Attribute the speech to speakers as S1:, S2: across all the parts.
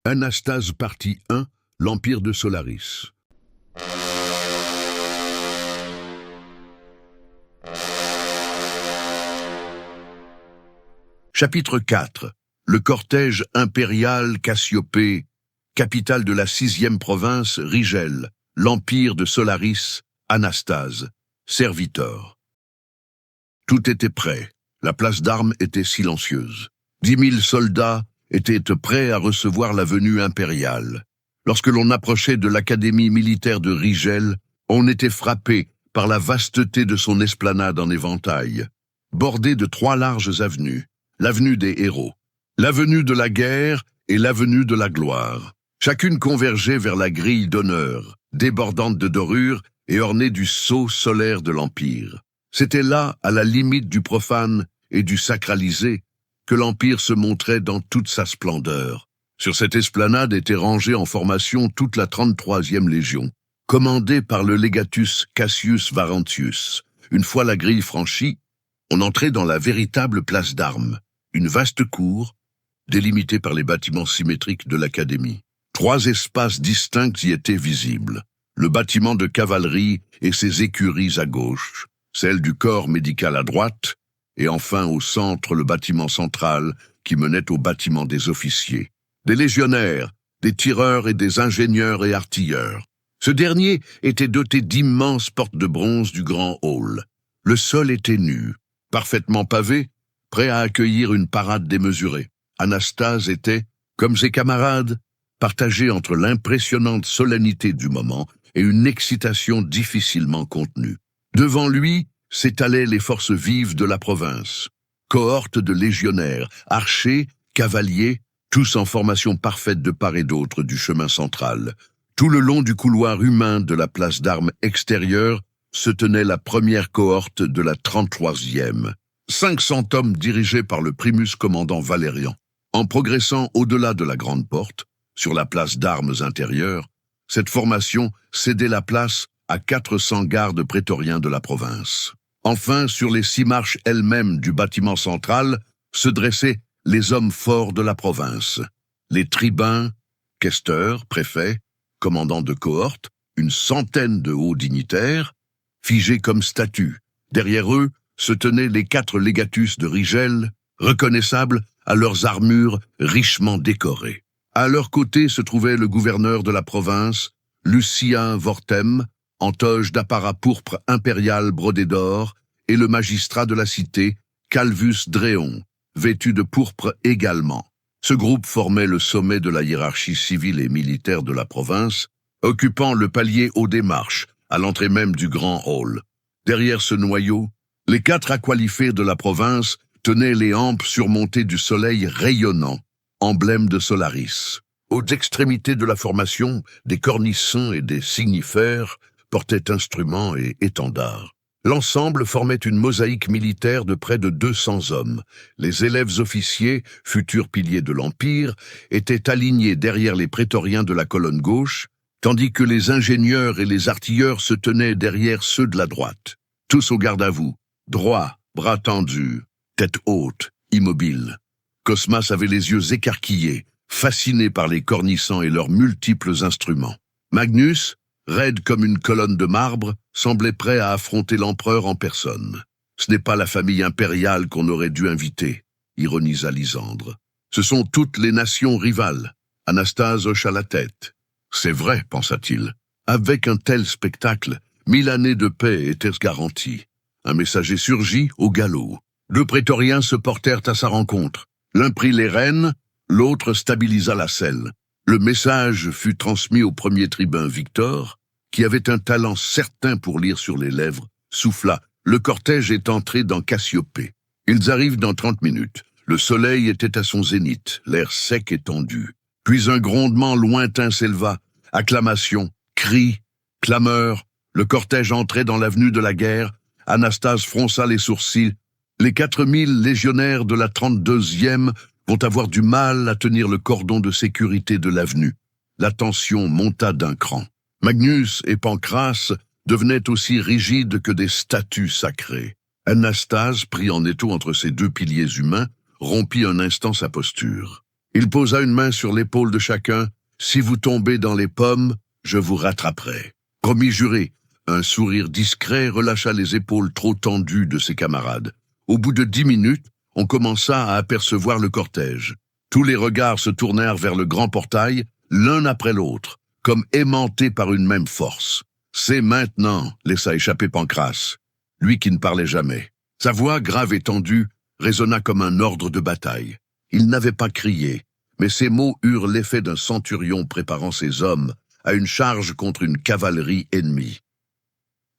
S1: Anastase partie 1, l'Empire de Solaris. Chapitre 4. Le cortège impérial Cassiopée, capitale de la 6e province, Rigel, l'Empire de Solaris, Anastase, serviteur. Tout était prêt. La place d'armes était silencieuse. 10 000 soldats étaient prêts à recevoir la venue impériale. Lorsque l'on approchait de l'académie militaire de Rigel, on était frappé par la vasteté de son esplanade en éventail, bordée de 3 larges avenues. L'avenue des héros, l'avenue de la guerre et l'avenue de la gloire. Chacune convergeait vers la grille d'honneur, débordante de dorures et ornée du sceau solaire de l'Empire. C'était là, à la limite du profane et du sacralisé, que l'Empire se montrait dans toute sa splendeur. Sur cette esplanade était rangée en formation toute la 33e Légion, commandée par le légatus Cassius Varentius. Une fois la grille franchie, on entrait dans la véritable place d'armes, une vaste cour, délimitée par les bâtiments symétriques de l'Académie. 3 espaces distincts y étaient visibles. Le bâtiment de cavalerie et ses écuries à gauche, celle du corps médical à droite, et enfin au centre le bâtiment central qui menait au bâtiment des officiers. Des légionnaires, des tireurs et des ingénieurs et artilleurs. Ce dernier était doté d'immenses portes de bronze du grand hall. Le sol était nu, parfaitement pavé, prêt à accueillir une parade démesurée. Anastase était, comme ses camarades, partagé entre l'impressionnante solennité du moment et une excitation difficilement contenue. Devant lui s'étalaient les forces vives de la province. Cohortes de légionnaires, archers, cavaliers, tous en formation parfaite de part et d'autre du chemin central. Tout le long du couloir humain de la place d'armes extérieure se tenait la première cohorte de la 33e. 500 hommes dirigés par le primus commandant Valérian. En progressant au-delà de la grande porte, sur la place d'armes intérieure, cette formation cédait la place à 400 gardes prétoriens de la province. Enfin, sur les 6 marches elles-mêmes du bâtiment central, se dressaient les hommes forts de la province. Les tribuns, questeurs, préfets, commandants de cohorte, une centaine de hauts dignitaires, figés comme statues. Derrière eux, se tenaient les 4 légatus de Rigel, reconnaissables à leurs armures richement décorées. À leur côté se trouvait le gouverneur de la province, Lucien Vortem, en toge d'apparat pourpre impérial brodé d'or, et le magistrat de la cité, Calvus Dréon, vêtu de pourpre également. Ce groupe formait le sommet de la hiérarchie civile et militaire de la province, occupant le palier haut des marches, à l'entrée même du grand hall. Derrière ce noyau, les 4 aqualifères de la province tenaient les hampes surmontées du soleil rayonnant, emblème de Solaris. Aux extrémités de la formation, des cornissons et des signifères portaient instruments et étendards. L'ensemble formait une mosaïque militaire de près de 200 hommes. Les élèves officiers, futurs piliers de l'Empire, étaient alignés derrière les prétoriens de la colonne gauche, tandis que les ingénieurs et les artilleurs se tenaient derrière ceux de la droite. Tous au garde à vous, droits, bras tendus, tête haute, immobiles. Cosmas avait les yeux écarquillés, fasciné par les cornissants et leurs multiples instruments. Magnus, raide comme une colonne de marbre, semblait prêt à affronter l'empereur en personne. Ce n'est pas la famille impériale qu'on aurait dû inviter, ironisa Lysandre. Ce sont toutes les nations rivales. Anastase hocha la tête. C'est vrai, pensa-t-il. Avec un tel spectacle, 1000 années de paix étaient garanties. Un messager surgit au galop. 2 prétoriens se portèrent à sa rencontre. L'un prit les rênes, l'autre stabilisa la selle. Le message fut transmis au premier tribun Victor, qui avait un talent certain pour lire sur les lèvres, souffla. Le cortège est entré dans Cassiopée. Ils arrivent dans 30 minutes. Le soleil était à son zénith, l'air sec et tendu. Puis un grondement lointain s'éleva. Acclamations, cris, clameurs. Le cortège entrait dans l'avenue de la guerre. Anastase fronça les sourcils. Les 4000 légionnaires de la 32e vont avoir du mal à tenir le cordon de sécurité de l'avenue. La tension monta d'un cran. Magnus et Pancrace devenaient aussi rigides que des statues sacrées. Anastase, pris en étau entre ces 2 piliers humains, rompit un instant sa posture. Il posa une main sur l'épaule de chacun. « Si vous tombez dans les pommes, je vous rattraperai. » Promis juré, un sourire discret relâcha les épaules trop tendues de ses camarades. Au bout de 10 minutes, on commença à apercevoir le cortège. Tous les regards se tournèrent vers le grand portail, l'un après l'autre, comme aimantés par une même force. « C'est maintenant » laissa échapper Pancrace, lui qui ne parlait jamais. Sa voix, grave et tendue, résonna comme un ordre de bataille. Il n'avait pas crié, mais ses mots eurent l'effet d'un centurion préparant ses hommes à une charge contre une cavalerie ennemie.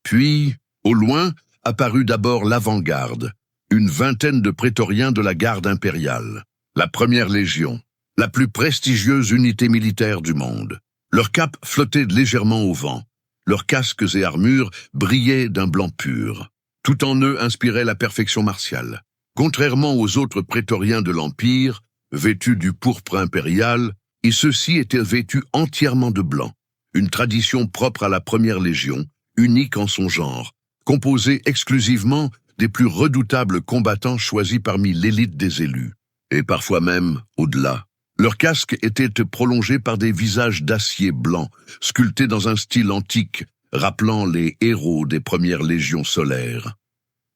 S1: Puis, au loin, apparut d'abord l'avant-garde, une vingtaine de prétoriens de la garde impériale, la première légion, la plus prestigieuse unité militaire du monde. Leurs capes flottaient légèrement au vent, leurs casques et armures brillaient d'un blanc pur. Tout en eux inspirait la perfection martiale. Contrairement aux autres prétoriens de l'Empire, vêtus du pourpre impérial, et ceux-ci étaient vêtus entièrement de blanc, une tradition propre à la première légion, unique en son genre, composée exclusivement des plus redoutables combattants choisis parmi l'élite des élus, et parfois même au-delà. Leurs casques étaient prolongés par des visages d'acier blanc, sculptés dans un style antique, rappelant les héros des premières légions solaires.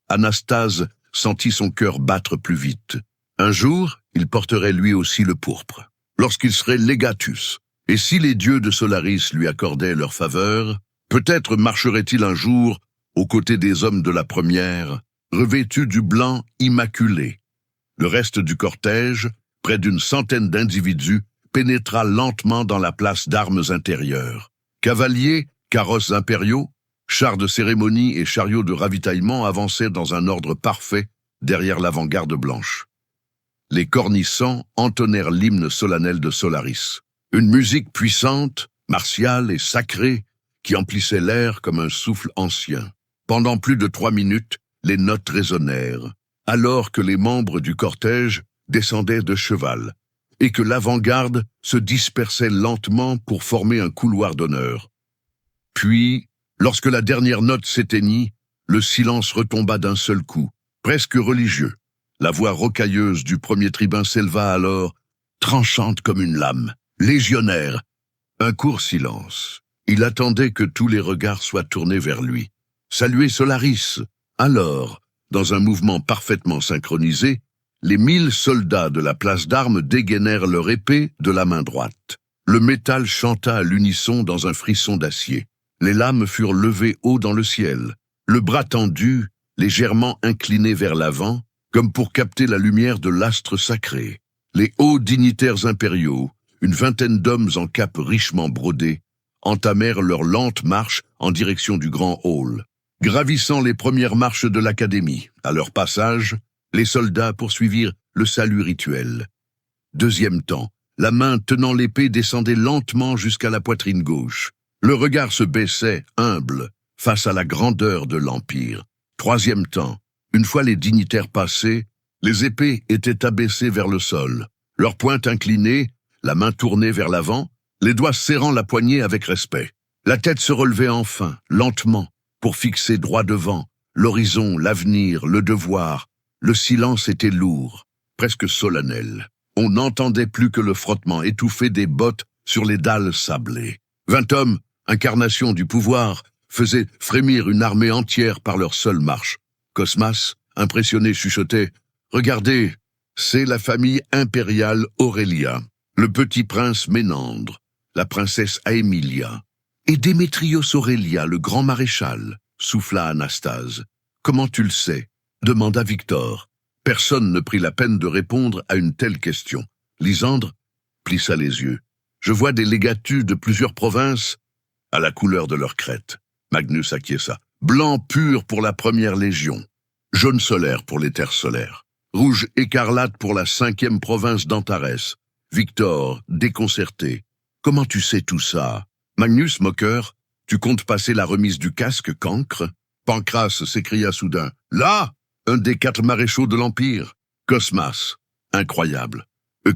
S1: Anastase sentit son cœur battre plus vite. Un jour, il porterait lui aussi le pourpre, lorsqu'il serait legatus, et si les dieux de Solaris lui accordaient leur faveur, peut-être marcherait-il un jour aux côtés des hommes de la première, revêtus du blanc immaculé. Le reste du cortège, près d'une centaine d'individus, pénétra lentement dans la place d'armes intérieures. Cavaliers, carrosses impériaux, chars de cérémonie et chariots de ravitaillement avançaient dans un ordre parfait derrière l'avant-garde blanche. Les cornissants entonnèrent l'hymne solennel de Solaris. Une musique puissante, martiale et sacrée qui emplissait l'air comme un souffle ancien. Pendant plus de 3 minutes, les notes résonnèrent, alors que les membres du cortège descendaient de cheval et que l'avant-garde se dispersait lentement pour former un couloir d'honneur. Puis, lorsque la dernière note s'éteignit, le silence retomba d'un seul coup, presque religieux. La voix rocailleuse du premier tribun s'éleva alors, tranchante comme une lame. Légionnaire. Un court silence. Il attendait que tous les regards soient tournés vers lui. Saluer Solaris. Alors, dans un mouvement parfaitement synchronisé, les 1000 soldats de la place d'armes dégainèrent leur épée de la main droite. Le métal chanta à l'unisson dans un frisson d'acier. Les lames furent levées haut dans le ciel, le bras tendu, légèrement incliné vers l'avant, comme pour capter la lumière de l'astre sacré. Les hauts dignitaires impériaux, une vingtaine d'hommes en capes richement brodées, entamèrent leur lente marche en direction du grand hall. Gravissant les premières marches de l'académie, à leur passage, les soldats poursuivirent le salut rituel. Deuxième temps, la main tenant l'épée descendait lentement jusqu'à la poitrine gauche. Le regard se baissait, humble, face à la grandeur de l'Empire. Troisième temps, une fois les dignitaires passés, les épées étaient abaissées vers le sol, leurs pointes inclinées, la main tournée vers l'avant, les doigts serrant la poignée avec respect. La tête se relevait enfin, lentement, pour fixer droit devant, l'horizon, l'avenir, le devoir. Le silence était lourd, presque solennel. On n'entendait plus que le frottement étouffé des bottes sur les dalles sablées. 20 hommes, incarnation du pouvoir, faisaient frémir une armée entière par leur seule marche. Cosmas, impressionné, chuchotait « Regardez, c'est la famille impériale Aurélia, le petit prince Ménandre, la princesse Aemilia, et Démétrios Aurélia, le grand maréchal, souffla Anastase. Comment tu le sais? Demanda Victor. Personne ne prit la peine de répondre à une telle question. Lysandre plissa les yeux. Je vois des légatus de plusieurs provinces à la couleur de leur crête. Magnus acquiesça. Blanc pur pour la première légion, jaune solaire pour les terres solaires, rouge écarlate pour la 5e province d'Antares. Victor, déconcerté. Comment tu sais tout ça? Magnus, moqueur, tu comptes passer la remise du casque, cancre? Pancrace s'écria soudain. Là, un des 4 maréchaux de l'Empire. Cosmas, incroyable.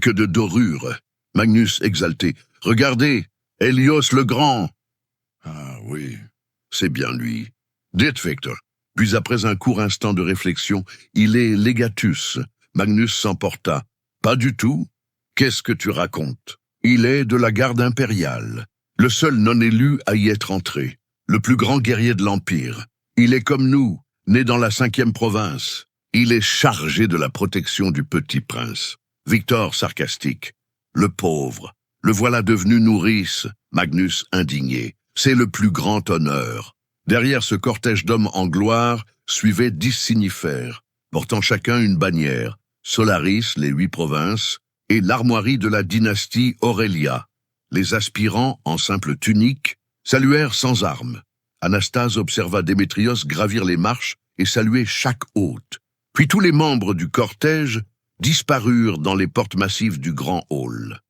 S1: Que de dorure. Magnus exalté. Regardez, Hélios le Grand. Ah oui, c'est bien lui. Dites, Victor. Puis après un court instant de réflexion, il est legatus. Magnus s'emporta. Pas du tout. Qu'est-ce que tu racontes? Il est de la garde impériale, le seul non-élu à y être entré, le plus grand guerrier de l'Empire. Il est comme nous, né dans la 5e province. Il est chargé de la protection du petit prince. Victor sarcastique. Le pauvre, le voilà devenu nourrice. Magnus indigné. C'est le plus grand honneur. Derrière ce cortège d'hommes en gloire suivaient 10 signifères, portant chacun une bannière, Solaris, les 8 provinces, et l'armoirie de la dynastie Aurelia. Les aspirants, en simple tunique, saluèrent sans armes. Anastase observa Démétrios gravir les marches et saluer chaque hôte. Puis tous les membres du cortège disparurent dans les portes massives du grand hall.